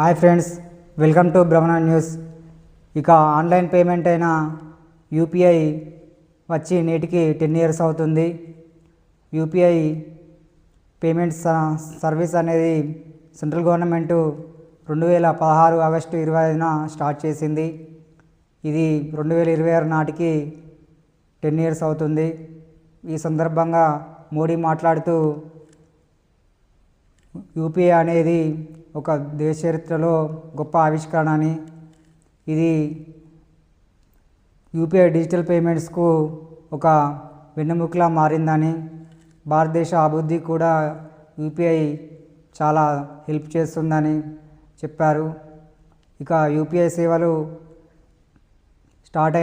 Hi friends, welcome to బ్రహ్మణ news. ఇక online payment అయిన యూపీఐ వచ్చి నేటికి 10 ఇయర్స్ అవుతుంది. యూపీఐ పేమెంట్స్ సర్వీస్ అనేది సెంట్రల్ గవర్నమెంటు 2016 ఆగస్టు 25న స్టార్ట్ చేసింది. ఇది 2026 నాటికి 10 ఇయర్స్ అవుతుంది. ఈ సందర్భంగా మోడీ మాట్లాడుతూ యూపీఐ అనేది ఒక దేశ చరిత్రలో గొప్ప ఆవిష్కరణ అని, ఇది యూపీఐ డిజిటల్ పేమెంట్స్కు ఒక వెన్నెముకలా మారిందని, భారతదేశ అభివృద్ధి కూడా యూపీఐ చాలా హెల్ప్ చేస్తుందని చెప్పారు. ఇక యూపీఐ సేవలు స్టార్ట్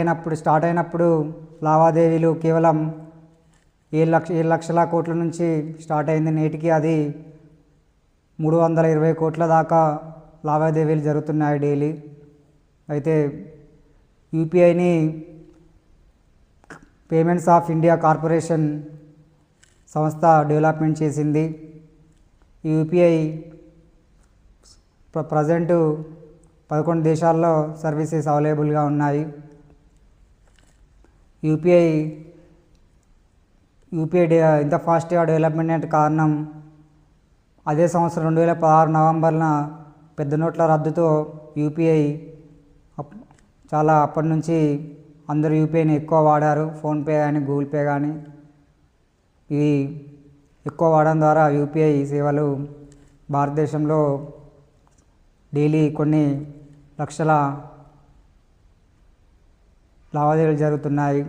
అయినప్పుడు లావాదేవీలు కేవలం 7 లక్షల కోట్ల నుంచి స్టార్ట్ అయింది. నేటికి అది 320 కోట్ల దాకా లావాదేవీలు జరుగుతున్నాయి డైలీ. అయితే యూపీఐని పేమెంట్స్ ఆఫ్ ఇండియా కార్పొరేషన్ సంస్థ డెవలప్మెంట్ చేసింది. ఈ యూపీఐ ప్రజెంటు 11 దేశాల్లో సర్వీసెస్ అవైలబుల్గా ఉన్నాయి. యూపీఐ ఇంత ఫాస్ట్గా డెవలప్మెంట్ కారణం అదే సంవత్సరం 2016 నవంబర్న పెద్ద నోట్ల రద్దుతో యూపీఐ చాలా అప్పటి నుంచి అందరూ యూపీఐని ఎక్కువ వాడారు. ఫోన్పే కానీ గూగుల్ పే కానీ ఇవి ఎక్కువ వాడడం ద్వారా యూపీఐ సేవలు భారతదేశంలో డైలీ కొన్ని లక్షల లావాదేవీలు జరుగుతున్నాయి.